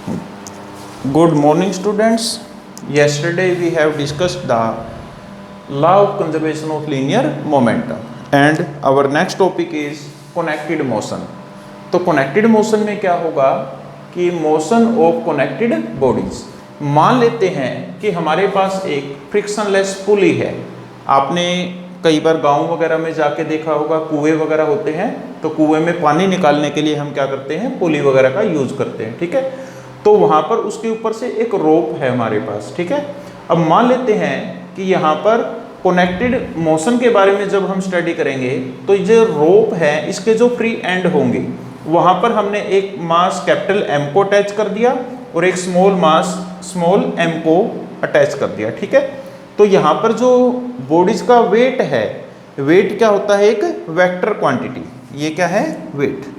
Good morning, students. Yesterday we have discussed the law of conservation of linear momentum, and our next topic is connected motion. तो connected motion में क्या होगा कि motion of connected bodies. मान लेते हैं कि हमारे पास एक फ्रिक्शनलेस पुली है। आपने कई बार गांव वगैरह में जाके देखा होगा, कुएं वगैरह होते हैं, तो कुएं में पानी निकालने के लिए हम क्या करते हैं, पुली वगैरह का यूज करते हैं। ठीक है, तो वहां पर उसके ऊपर से एक रोप है हमारे पास। ठीक है, अब मान लेते हैं कि यहाँ पर कनेक्टेड मोशन के बारे में जब हम स्टडी करेंगे तो जो रोप है इसके जो फ्री एंड होंगे वहां पर हमने एक मास कैपिटल एम को अटैच कर दिया और एक स्मॉल मास स्मॉल एम को अटैच कर दिया। ठीक है, तो यहाँ पर जो बॉडीज का वेट है, वेट क्या होता है, एक वेक्टर क्वांटिटी। ये क्या है, wait.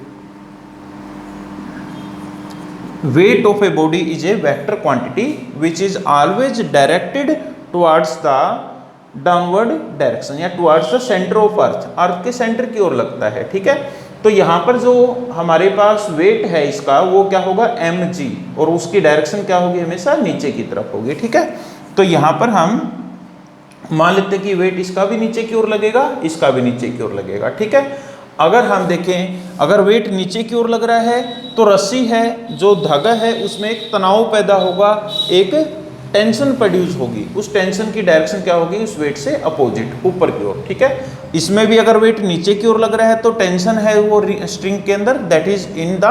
Weight of a body is a vector quantity which is always directed towards the downward direction या towards the center of earth, अर्थ के सेंटर की ओर लगता है। ठीक है, तो यहाँ पर जो हमारे पास वेट है इसका वो क्या होगा, mg, और उसकी डायरेक्शन क्या होगी, हमेशा नीचे की तरफ होगी। ठीक है, तो यहाँ पर हम मान लेते हैं कि वेट इसका भी नीचे की ओर लगेगा, इसका भी नीचे की ओर लगेगा। ठीक है, अगर हम देखें, अगर वेट नीचे की ओर लग रहा है तो रस्सी है, जो धागा है उसमें एक तनाव पैदा होगा, एक टेंशन प्रोड्यूस होगी। उस टेंशन की डायरेक्शन क्या होगी, उस वेट से अपोजिट, ऊपर की ओर। ठीक है, इसमें भी अगर वेट नीचे की ओर लग रहा है तो टेंशन है वो स्ट्रिंग के अंदर, that is in the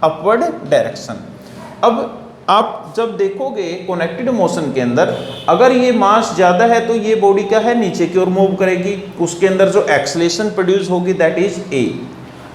upward direction. अब आप जब देखोगे कनेक्टेड मोशन के अंदर, अगर ये मास ज्यादा है तो ये बॉडी क्या है, नीचे की ओर मूव करेगी, उसके अंदर जो एक्सेलरेशन प्रोड्यूस होगी दैट इज ए।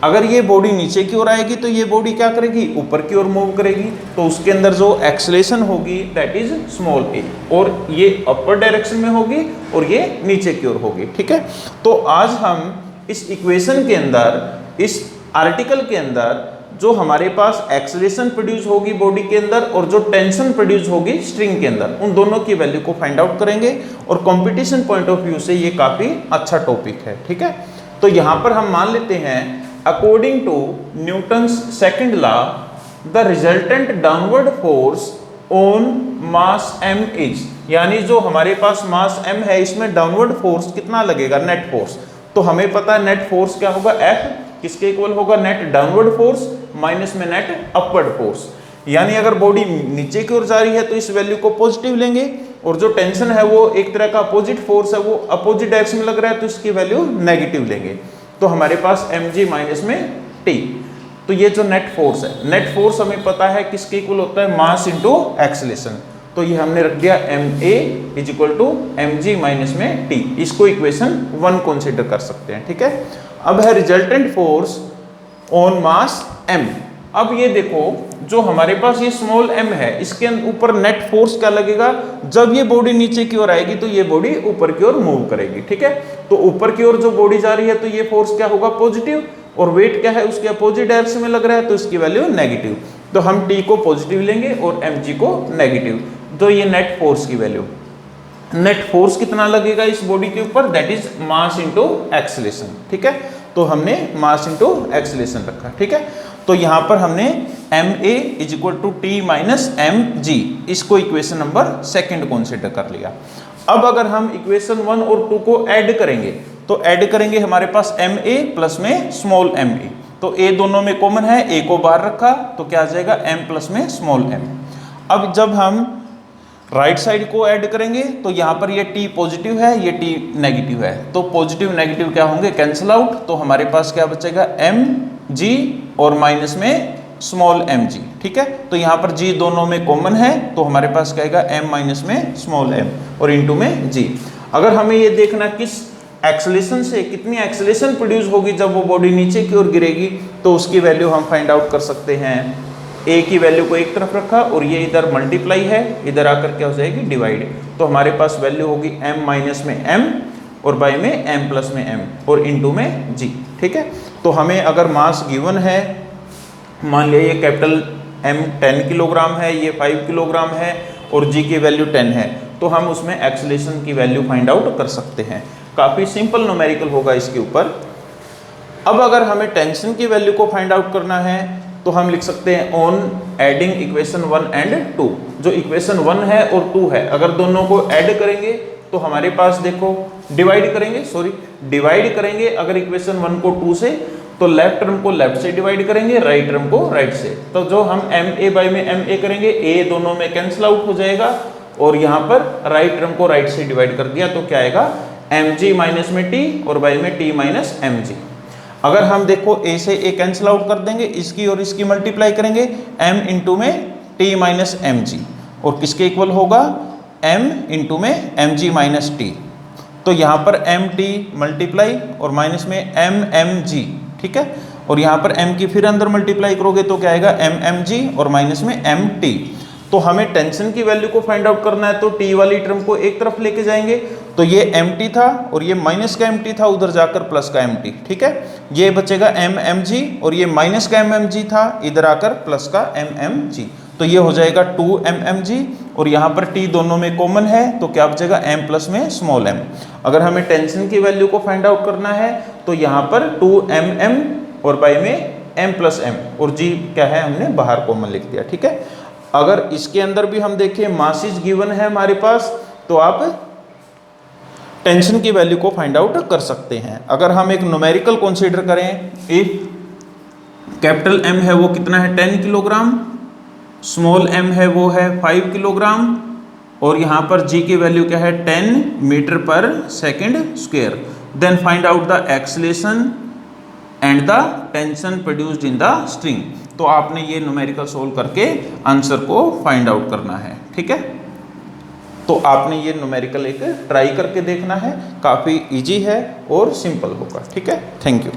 अगर ये बॉडी नीचे की ओर आएगी तो ये बॉडी क्या करेगी, ऊपर की ओर मूव करेगी, तो उसके अंदर जो एक्सेलरेशन होगी दैट इज स्मॉल ए, और ये अपर डायरेक्शन में होगी और ये नीचे की ओर होगी। ठीक है, तो आज हम इस इक्वेशन के अंदर, इस आर्टिकल के अंदर जो हमारे पास एक्सेलरेशन प्रोड्यूस होगी बॉडी के अंदर और जो टेंशन प्रोड्यूस होगी स्ट्रिंग के अंदर, उन दोनों की वैल्यू को फाइंड आउट करेंगे, और कंपटीशन पॉइंट ऑफ व्यू से ये काफी अच्छा टॉपिक है। ठीक है, तो यहां पर हम मान लेते हैं according to Newton's second law the resultant downward force on mass m is, यानी जो हमारे पास मास m है इसमें डाउनवर्ड फोर्स कितना लगेगा, नेट फोर्स। तो हमें पता है नेट फोर्स क्या होगा, F किसके इक्वल होगा, नेट डाउनवर्ड फोर्स माइनस में नेट अपवर्ड फोर्स। यानी अगर बॉडी नीचे की ओर जा रही है तो इस वैल्यू को पॉजिटिव लेंगे, और जो टेंशन है वो एक तरह का अपोजिट फोर्स है, वो अपोजिट डायरेक्शन में लग रहा है तो इसकी वैल्यू नेगेटिव लेंगे। तो हमारे पास mg माइनस में t। तो ये जो नेट फोर्स है, नेट फोर्स हमें पता है किसके इक्वल होता है, मास इंटू एक्सेलरेशन। तो ये हमने रख दिया ma is equal to mg minus में t। इसको इक्वेशन 1 कंसीडर कर सकते हैं। ठीक है, अब है resultant force on mass m। अब ये देखो जो हमारे पास ये स्मॉल m है इसके ऊपर नेट फोर्स क्या लगेगा, जब ये बॉडी नीचे की ओर आएगी तो ये बॉडी ऊपर की ओर मूव करेगी। ठीक है, तो ऊपर की ओर जो बॉडी जा रही है तो ये फोर्स क्या होगा, पॉजिटिव, और वेट क्या है उसके अपोजिट डायरेक्शन में लग रहा है तो इसकी वैल्यू नेगेटिव। तो हम t को पॉजिटिव लेंगे और mg को नेगेटिव। तो ये नेट फोर्स की वैल्यू, नेट फोर्स कितना लगेगा इस बॉडी के ऊपर, that is mass into acceleration. ठीक है, तो हमने मास इंटू एक्सेलरेशन रखा। ठीक है, तो यहां पर हमने ma is equal to T minus mg, इसको इक्वेशन नंबर सेकंड कंसीडर कर लिया। अब अगर हम इक्वेशन 1 और 2 को ऐड करेंगे तो ऐड करेंगे हमारे पास ma प्लस में स्मॉल ma, तो a दोनों में कॉमन है, a को बाहर रखा तो क्या आ जाएगा, m प्लस में स्मॉल m। अब जब हम राइट साइड को ऐड करेंगे तो यहाँ पर ये t पॉजिटिव है, ये t नेगेटिव है, तो पॉजिटिव नेगेटिव क्या होंगे, कैंसिल आउट। तो हमारे पास क्या बचेगा, mg और माइनस में स्मॉल mg। ठीक है, तो यहाँ पर g दोनों में कॉमन है तो हमारे पास क्या आएगा, m माइनस में स्मॉल m और इनटू में g। अगर हमें ये देखना किस एक्सेलरेशन से कितनी एक्सेलरेशन प्रोड्यूस होगी जब वो बॉडी नीचे की ओर गिरेगी, तो उसकी वैल्यू हम फाइंड आउट कर सकते हैं। a की वैल्यू को एक तरफ रखा और ये इधर मल्टीप्लाई है, इधर आकर क्या हो जाएगी, डिवाइड। तो हमारे पास वैल्यू होगी m माइनस में m और बाय में m प्लस में m और इनटू में g। ठीक है, तो हमें अगर मास गिवन है, मान लिया ये कैपिटल m 10 किलोग्राम है, ये 5 किलोग्राम है और g की वैल्यू 10 है, तो हम उसमें एक्सेलरेशन की वैल्यू फाइंड आउट कर सकते हैं। काफ़ी सिंपल न्यूमेरिकल होगा इसके ऊपर। अब अगर हमें टेंशन की वैल्यू को फाइंड आउट करना है तो हम लिख सकते हैं ऑन एडिंग इक्वेशन 1 एंड 2। जो इक्वेशन 1 है और 2 है, अगर दोनों को ऐड करेंगे तो हमारे पास देखो डिवाइड करेंगे अगर इक्वेशन 1 को 2 से, तो लेफ्ट टर्म को लेफ्ट से डिवाइड करेंगे, राइट टर्म को राइट से। तो जो हम ma बाई में ma करेंगे, a दोनों में कैंसिल आउट हो जाएगा और यहाँ पर राइट टर्म को राइट से डिवाइड कर दिया तो क्या आएगा mg माइनस में t और बाई में t माइनस mg। अगर हम देखो a से a कैंसिल आउट कर देंगे, इसकी और इसकी मल्टीप्लाई करेंगे m इंटू में t माइनस mg और किसके इक्वल होगा m इंटू में mg माइनस t। तो यहाँ पर mt मल्टीप्लाई और माइनस में mmg, ठीक है, और यहाँ पर m की फिर अंदर मल्टीप्लाई करोगे तो क्या आएगा mmg और माइनस में mt। तो हमें टेंशन की वैल्यू को फाइंड आउट करना है तो t वाली टर्म को एक तरफ लेके जाएंगे, तो ये mt था और ये माइनस का mt था, उधर जाकर प्लस का mt, ठीक है, ये बचेगा mmg और ये माइनस का mmg था, इधर आकर प्लस का mmg, तो ये हो जाएगा 2 mmg और यहाँ पर t दोनों में कॉमन है तो क्या बचेगा m प्लस में स्मॉल m। अगर हमें टेंशन की वैल्यू को फाइंड आउट करना है तो यहाँ पर 2 mm और बाई में m प्लस m और g क्या है हमने बाहर कॉमन लिख दिया, ठीक है। अगर इसके अंदर भी हम देखें मास इज गिवन है हमारे पास, तो आप टेंशन की वैल्यू को फाइंड आउट कर सकते हैं। अगर हम एक न्यूमेरिकल कंसीडर करें, इफ कैपिटल M है वो कितना है 10 किलोग्राम, स्मॉल m है वो है 5 किलोग्राम और यहाँ पर g की वैल्यू क्या है 10 metre per second square, then find out the acceleration and the tension produced in the string. तो आपने ये न्यूमेरिकल सोल्व करके आंसर को फाइंड आउट करना है, ठीक है। तो आपने ये न्यूमेरिकल एक ट्राई करके देखना है, काफ़ी इजी है और सिंपल होगा, ठीक है। Thank you.